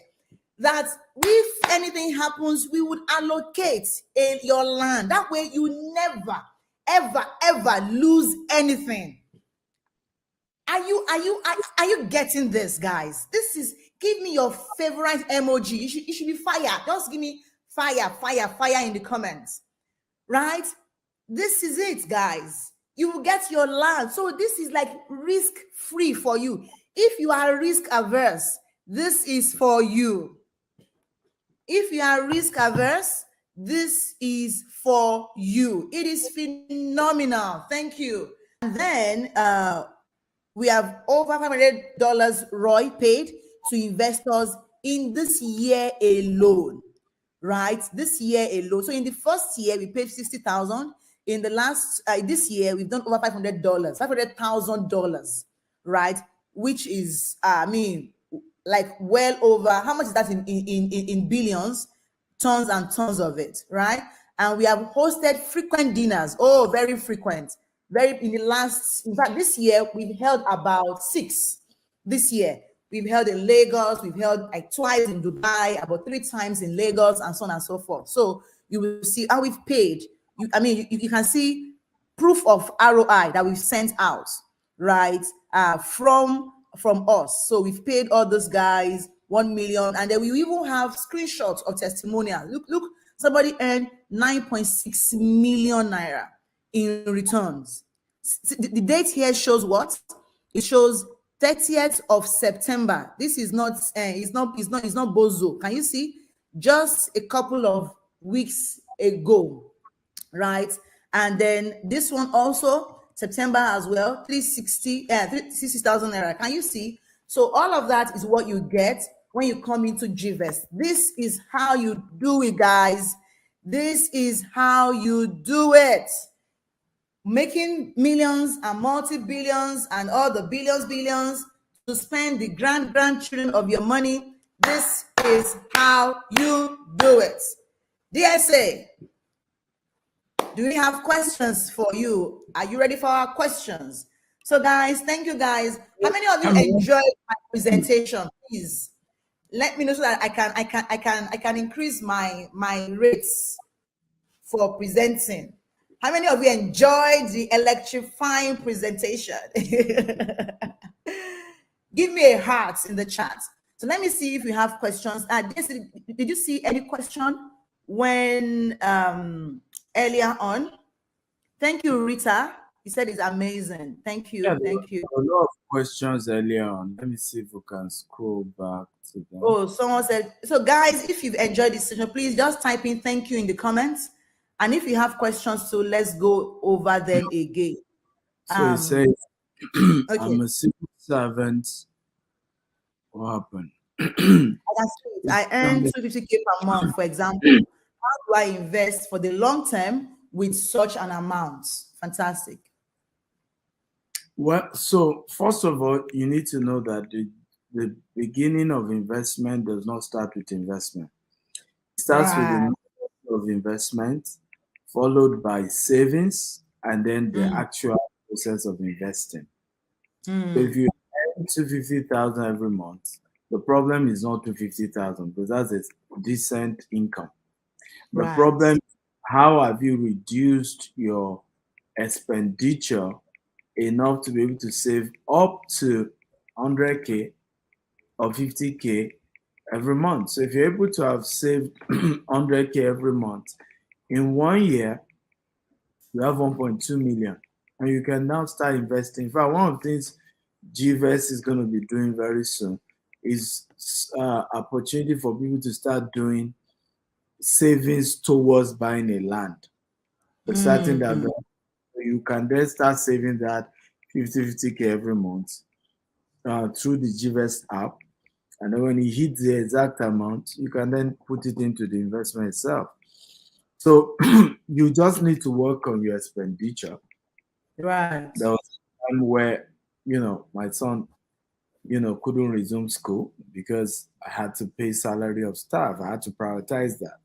Speaker 1: That if anything happens, we would allocate your land. That way you never, ever lose anything. Are you getting this, guys? This is, give me your favorite emoji. It should be fire. Just give me fire in the comments, right? This is it, guys. You will get your land. So this is like risk free for you. If you are risk averse, this is for you. If you are risk averse, this is for you. It is phenomenal. Thank you. And then we have over $500 ROI paid to investors in this year alone, right? This year alone. So in the first year, we paid $60,000. In the last, this year, we've done over $500,000, right? Which is, like well over, how much is that in billions? tons and tons of it, right? And we have hosted frequent dinners. Oh, very frequent. Very in the last, in fact, this year we've held about six. This year we've held in Lagos, we've held like twice in Dubai, about three times in Lagos, and so on and so forth. So you will see how we've paid. You can see proof of ROI that we've sent out, right? From us. So we've paid all those guys 1 million, and then we even have screenshots of testimonials. Look, somebody earned 9.6 million naira in returns. The date here shows what? It shows 30th of September. This is not it's not bozo. Can you see? Just a couple of weeks ago, right? And then this one also September as well, 360,000 naira. Can you see? So all of that is what you get when you come into GVest. This is how you do it, guys. This is how you do it. Making millions and multi-billions and all the billions to spend the grandchildren of your money. This is how you do it. DSA, do we have questions for you? Are you ready for our questions? So guys, thank you guys. How many of you enjoyed my presentation? Please let me know so that I can increase my rates for presenting. How many of you enjoyed the electrifying presentation? Give me a heart in the chat. So let me see if we have questions. Did you see any question when earlier on? Thank you, Rita. You said it's amazing. Thank you.
Speaker 2: Yeah,
Speaker 1: Thank you.
Speaker 2: a lot of questions earlier on. Let me see if we can scroll back to them.
Speaker 1: Oh, someone said, so guys, if you've enjoyed this session, please just type in thank you in the comments. And if you have questions, so let's go over them again.
Speaker 2: So it says,
Speaker 1: Okay.
Speaker 2: I'm a civil servant. What happened?
Speaker 1: I earn 250K per month, for example. How do I invest for the long term with such an amount? Fantastic.
Speaker 2: Well, so first of all, you need to know that the beginning of investment does not start with investment. It starts with the knowledge of investment, followed by savings, and then the actual process of investing. So if you earn 250,000 every month, the problem is not 250,000 because that's a decent income. The problem is how have you reduced your expenditure enough to be able to save up to 100K or 50K every month. So if you're able to have saved 100K every month, in 1 year, you have 1.2 million. And you can now start investing. In fact, one of the things GVest is going to be doing very soon is opportunity for people to start doing savings towards buying a land. But starting that, you can then start saving that 50K every month through the GVest app. And then when you hit the exact amount, you can then put it into the investment itself. So you just need to work on your expenditure.
Speaker 1: Right.
Speaker 2: There was a time where, my son, couldn't resume school because I had to pay salary of staff. I had to prioritize that.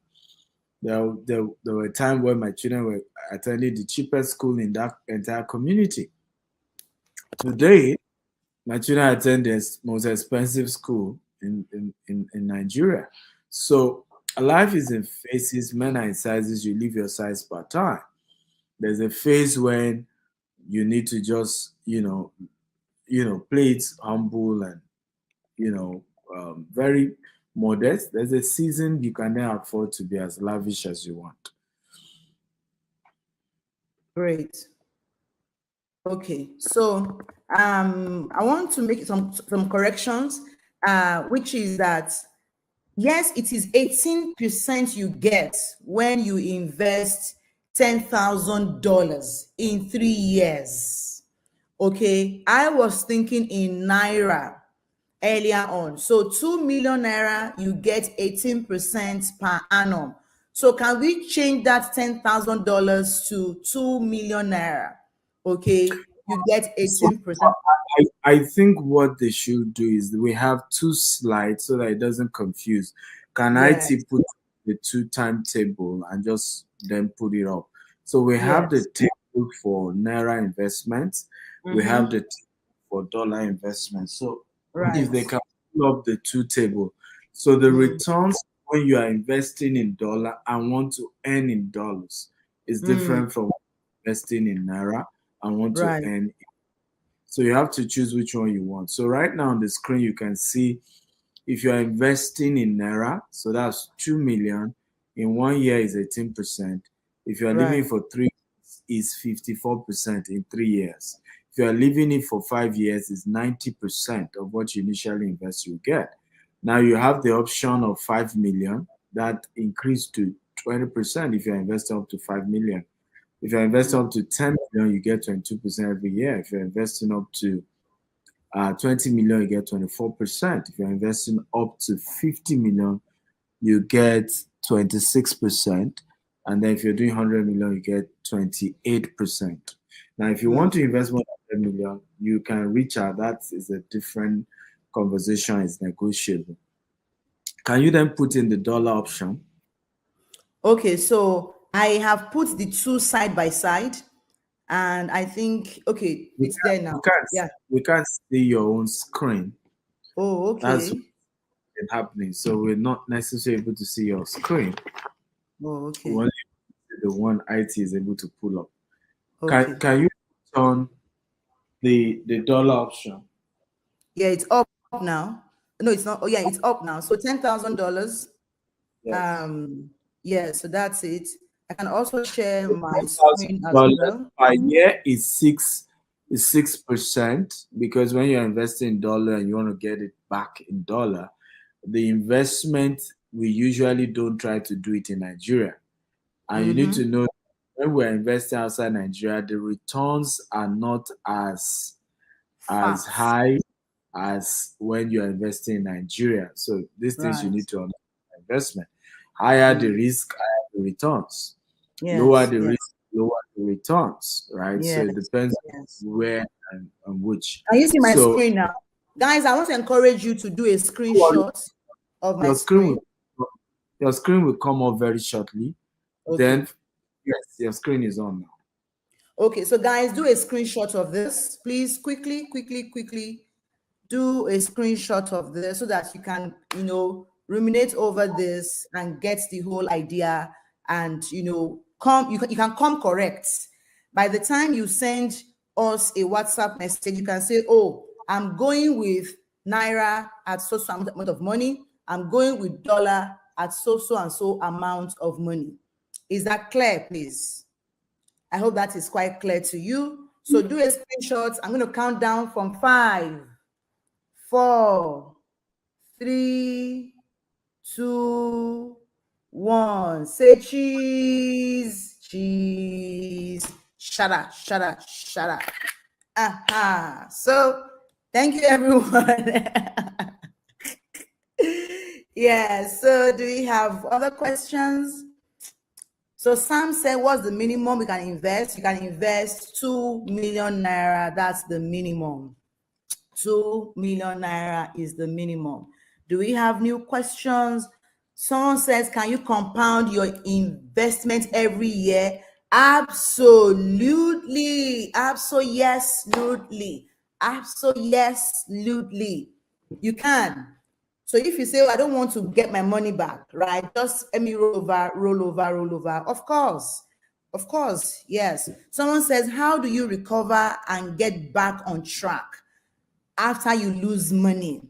Speaker 2: There were a time where my children were attending the cheapest school in that entire community. Today, my children attend the most expensive school in Nigeria. So life is in phases. Men are in sizes. You live your size per time. There's a phase when you need to just, play it humble and, very modest. There's a season you can then afford to be as lavish as you want.
Speaker 1: Great. Okay, so I want to make some corrections, which is that yes, it is 18% you get when you invest $10,000 in 3 years. Okay, I was thinking in naira earlier on. So 2 million naira, you get 18% per annum. So can we change that $10,000 to 2 million naira? Okay, you get 18%.
Speaker 2: I think what they should do is we have 2 slides so that it doesn't confuse. Can
Speaker 1: Yes.
Speaker 2: IT put the two timetable and just then put it up. So we have the
Speaker 1: Yes.
Speaker 2: table for Naira investments. We have the
Speaker 1: Mm-hmm.
Speaker 2: table for dollar investments. So if
Speaker 1: Right.
Speaker 2: they can pull up the two table, so the
Speaker 1: Mm.
Speaker 2: returns when you are investing in dollar and want to earn in dollars is
Speaker 1: Mm.
Speaker 2: different from investing in Naira and want to
Speaker 1: Right.
Speaker 2: earn. So you have to choose which one you want. So right now on the screen, you can see if you are investing in Naira, so that's 2 million in 1 year is 18%. If you are
Speaker 1: Right.
Speaker 2: living for 3 years, is 54% in 3 years. If you are living it for 5 years, is 90% of what you initially invest you get. Now you have the option of 5 million that increased to 20% if you're investing up to 5 million. If you're investing up to 10 million, you get 22% every year. If you're investing up to 20 million, you get 24%. If you're investing up to 50 million, you get 26%. And then if you're doing 100 million, you get 28%. Now, if you
Speaker 1: Mm.
Speaker 2: want to invest more than 10 million, you can reach out. That is a different conversation, it's negotiable. Can you then put in the dollar option?
Speaker 1: Okay, so I have put the two side by side, and I think okay,
Speaker 2: We
Speaker 1: it's there
Speaker 2: can't,
Speaker 1: now.
Speaker 2: we can't,
Speaker 1: Yeah.
Speaker 2: we can't see your own screen.
Speaker 1: Oh,
Speaker 2: That's
Speaker 1: okay.
Speaker 2: what's happening. So we're not necessarily able to see your screen.
Speaker 1: Oh,
Speaker 2: We
Speaker 1: okay.
Speaker 2: only see the one IT is able to pull up. Can
Speaker 1: Okay.
Speaker 2: can you turn the dollar option?
Speaker 1: Yeah, it's up now. No, it's not. Oh, yeah, it's up now. So $10,000.
Speaker 2: Yes.
Speaker 1: Um, yeah, so that's it. I can also share my
Speaker 2: Thousand
Speaker 1: screen as
Speaker 2: dollars
Speaker 1: well.
Speaker 2: per year is 6% because when you're investing in dollar and you want to get it back in dollar, the investment we usually don't try to do it in Nigeria. And you need to
Speaker 1: Mm-hmm.
Speaker 2: know when we're investing outside Nigeria, the returns are not as
Speaker 1: Fast.
Speaker 2: high as when you're investing in Nigeria. So these things you
Speaker 1: Right.
Speaker 2: need to understand investment. Higher the
Speaker 1: Mm.
Speaker 2: risk, higher the returns. Lower
Speaker 1: Yes,
Speaker 2: the
Speaker 1: yes,
Speaker 2: risk, lower the returns, right? So it
Speaker 1: yes,
Speaker 2: depends
Speaker 1: yes.
Speaker 2: on where and which.
Speaker 1: Can you see my
Speaker 2: So
Speaker 1: screen now? Guys, I want to encourage you to do a screenshot of my
Speaker 2: your screen
Speaker 1: screen.
Speaker 2: will your screen will come up very shortly.
Speaker 1: Okay.
Speaker 2: Then yes, your screen is on now.
Speaker 1: Okay, so guys, do a screenshot of this. Please quickly do a screenshot of this so that you can, ruminate over this and get the whole idea and, you can come correct. By the time you send us a WhatsApp message, you can say, oh, I'm going with Naira at so amount of money. I'm going with dollar at so and so amount of money. Is that clear, please? I hope that is quite clear to you. So do a screenshot. I'm going to count down from 5, 4, 3, 2, 1. Say cheese, cheese. Shut up, shut up, shut up. Aha. So thank you, everyone. Yeah. So do we have other questions? So Sam said, what's the minimum we can invest? You can invest 2 million naira. That's the minimum. 2 million naira is the minimum. Do we have new questions? Someone says, can you compound your investment every year? Absolutely. Absolutely. Absolutely. You can. So if you say, oh, I don't want to get my money back, right? Just let me roll over, roll over, roll over. Of course. Of course. Yes. Someone says, how do you recover and get back on track after you lose money?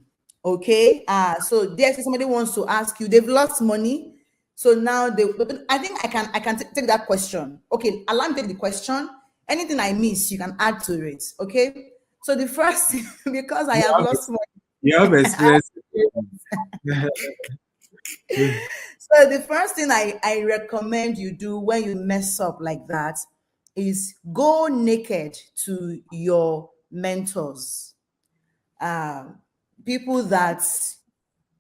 Speaker 1: Okay. So there's somebody wants to ask you, they've lost money. So now I think I can take that question. Okay, allow me to take the question. Anything I miss, you can add to it. Okay. So the first thing, because I
Speaker 2: You
Speaker 1: have
Speaker 2: have
Speaker 1: lost
Speaker 2: you have
Speaker 1: money.
Speaker 2: experience.
Speaker 1: So the first thing I recommend you do when you mess up like that is go naked to your mentors, um, people that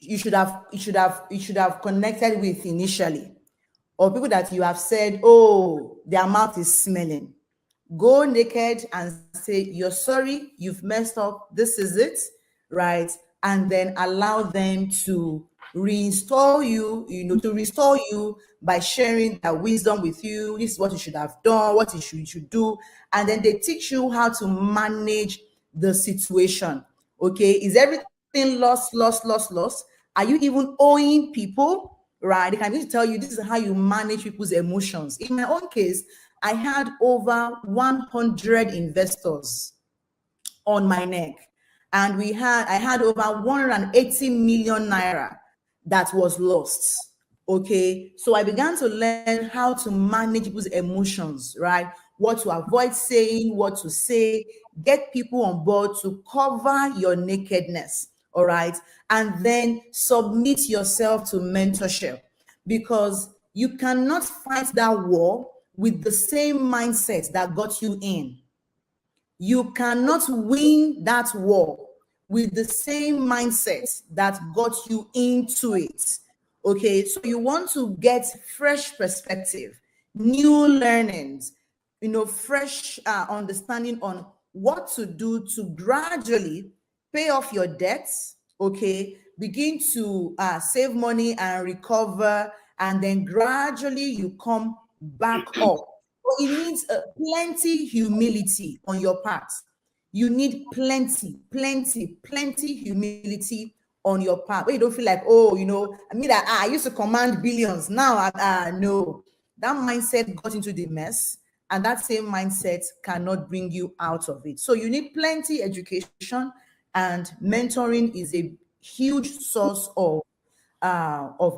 Speaker 1: you should have connected with initially, or people that you have said, oh, their mouth is smelling. Go naked and say, you're sorry, you've messed up, this is it, right? And then allow them to reinstall you, to restore you by sharing their wisdom with you. This is what you should have done, what you should do. And then they teach you how to manage the situation. Okay. Is everything lost? Are you even owing people? Right. They can even tell you this is how you manage people's emotions. In my own case, I had over 100 investors on my neck. And I had over 180 million naira that was lost. Okay. So I began to learn how to manage people's emotions, right? What to avoid saying, what to say, get people on board to cover your nakedness. All right. And then submit yourself to mentorship, because you cannot fight that war with the same mindset that got you in. You cannot win that war with the same mindset that got you into it. Okay, so you want to get fresh perspective, new learnings, fresh understanding on what to do to gradually pay off your debts. Okay, begin to save money and recover, and then gradually you come back up. But it needs plenty humility on your part. You need plenty humility on your part. Where you don't feel like, oh, I mean that I used to command billions. Now, no, that mindset got into the mess, and that same mindset cannot bring you out of it. So you need plenty education, and mentoring is a huge source of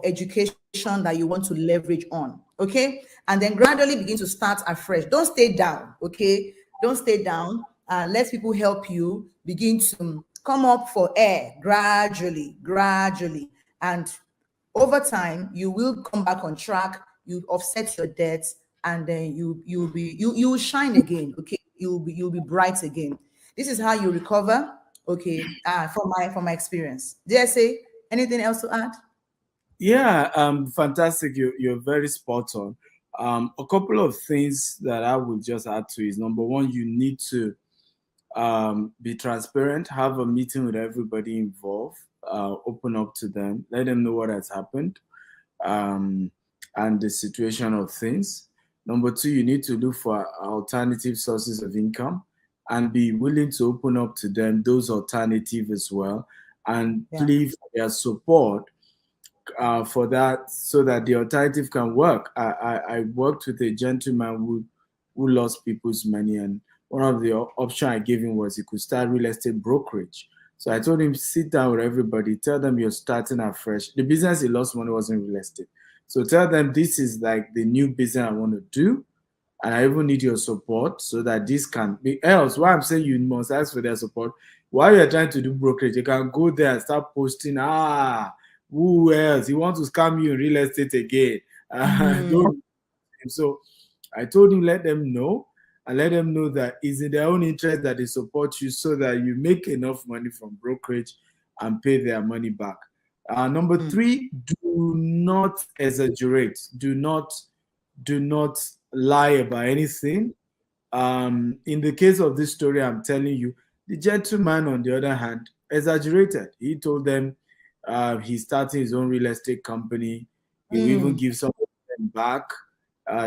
Speaker 1: education that you want to leverage on. Okay. And then gradually begin to start afresh. Don't stay down. Okay. Don't stay down. Let people help you begin to come up for air gradually. And over time, you will come back on track. You offset your debts, and then you will shine again. Okay. You'll be bright again. This is how you recover. Okay. From my experience. Did I say anything else to add?
Speaker 2: Yeah, fantastic. You're very spot on. A couple of things that I would just add to is number one, you need to be transparent, have a meeting with everybody involved, open up to them, let them know what has happened, um, and the situation of things. Number two, you need to look for alternative sources of income and be willing to open up to them those alternatives as well, and
Speaker 1: Yeah.
Speaker 2: plead for their support for that, so that the alternative can work. I worked with a gentleman who lost people's money, and one of the options I gave him was he could start real estate brokerage. So I told him, sit down with everybody, tell them you're starting afresh. The business he lost money wasn't real estate. So tell them this is like the new business I want to do, and I even need your support so that this can be. Else, why I'm saying you must ask for their support. While you're trying to do brokerage, you can go there and start posting, who else? He wants to scam you in real estate again. Don't. So I told him, let them know, and let them know that it's in their own interest that they support you so that you make enough money from brokerage and pay their money back. Number three, do not exaggerate. Do not lie about anything. In the case of this story I'm telling you, the gentleman, on the other hand, exaggerated. He told them he's starting his own real estate company. He will even give some of them back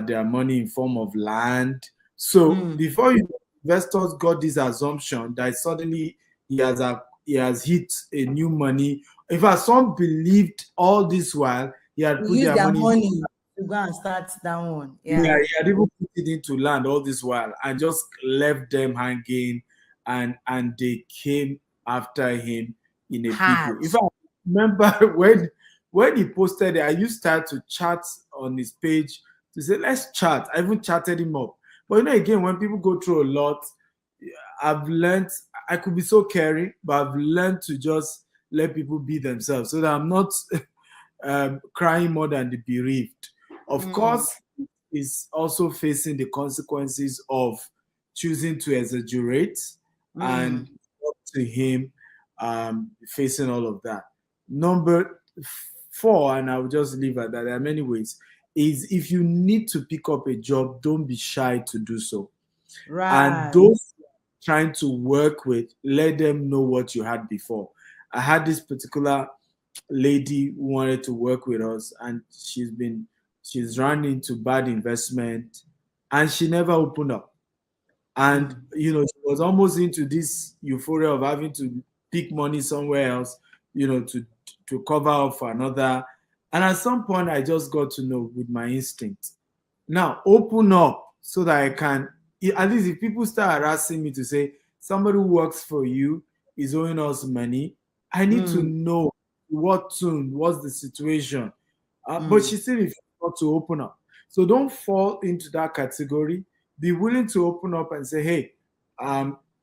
Speaker 2: their money in form of land. So before you, investors got this assumption that suddenly he has hit a new money. In fact, some believed all this while he had put
Speaker 1: Use
Speaker 2: their
Speaker 1: their
Speaker 2: money.
Speaker 1: money to go and start that one.
Speaker 2: Yeah,
Speaker 1: Yeah.
Speaker 2: he had even put it into land all this while and just left them hanging, and they came after him in a big way.
Speaker 1: Hard.
Speaker 2: In fact, remember when he posted it, I used to chat on his page to say, let's chat. I even chatted him up. But again, when people go through a lot, I've learned I could be so caring, but I've learned to just let people be themselves so that I'm not crying more than the bereaved. Of course, is also facing the consequences of choosing to exaggerate, and up to him facing all of that. Number four, and I'll just leave at that. There are many ways. Is if you need to pick up a job, don't be shy to do so. And
Speaker 1: Right.
Speaker 2: those trying to work with, let them know what you had before. I had this particular lady who wanted to work with us, and she's run into bad investment, and she never opened up. And she was almost into this euphoria of having to pick money somewhere else, to cover up for another. And at some point, I just got to know with my instinct. Now, open up so that I can, at least if people start harassing me to say somebody who works for you is owing us money, I need to know what tune, what's the situation. But she still refused not to open up. So don't fall into that category. Be willing to open up and say, hey,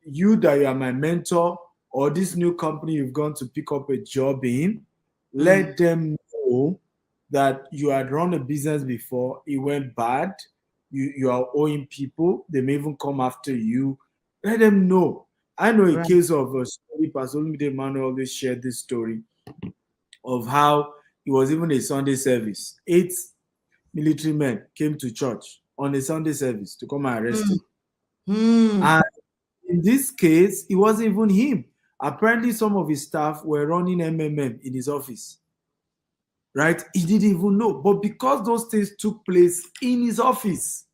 Speaker 2: you that you are my mentor, or this new company you've gone to pick up a job in, let them know that you had run a business before, it went bad, you are owing people, they may even come after you. Let them know. I know a
Speaker 1: Right.
Speaker 2: case of a story, Pastor Olumide Emmanuel always shared this story of how it was even a Sunday service. 8 military men came to church on a Sunday service to come and arrest him. And in this case, it wasn't even him. Apparently, some of his staff were running MMM in his office. Right? He didn't even know. But because those things took place in his office,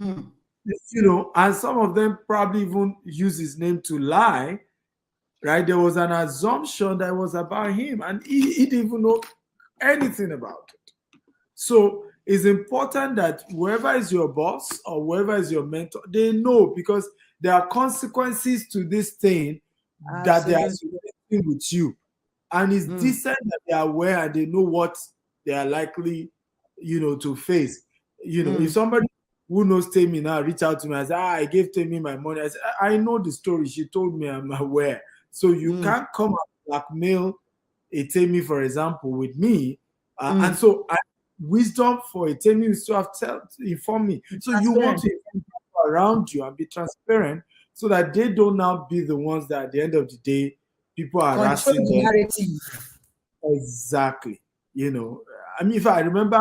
Speaker 2: and some of them probably even used his name to lie, right? There was an assumption that was about him, and he didn't even know anything about it. So it's important that whoever is your boss or whoever is your mentor, they know, because there are consequences to this thing that they are associating with you. And it's decent that they are aware and they know what they are likely, to face. If somebody who knows Tammy now reach out to me and say, I gave Tammy my money, I say, I know the story. She told me, I'm aware. So you can't come and blackmail a Tammy, for example, with me. And so wisdom for a Tammy is to have inform me. So you want to inform people around you and be transparent so that they don't now be the ones that at the end of the day, people are
Speaker 1: Control
Speaker 2: harassing
Speaker 1: the
Speaker 2: them.
Speaker 1: narrative.
Speaker 2: Exactly. I mean, if I remember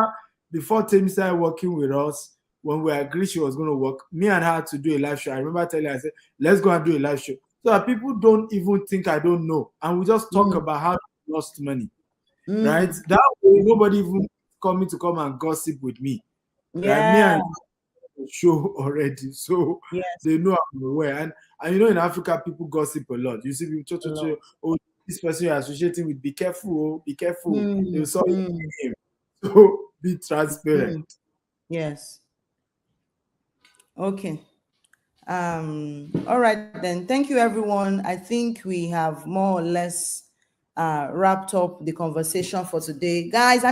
Speaker 2: before Tammy started working with us, when we agreed she was going to work, me and her had to do a live show. I remember telling her, I said, let's go and do a live show. So that people don't even think I don't know. And we just talk about how we lost money. Right? That way, nobody even coming to come and gossip with me. Right? Me
Speaker 1: Yeah.
Speaker 2: and show already. So
Speaker 1: Yes.
Speaker 2: they know I'm aware. And in Africa, people gossip a lot. You see people, oh, this person you're associating with, be careful, be careful. They'll saw him. So be transparent.
Speaker 1: Yes. Okay. All right then. Thank you, everyone. I think we have more or less wrapped up the conversation for today. Guys,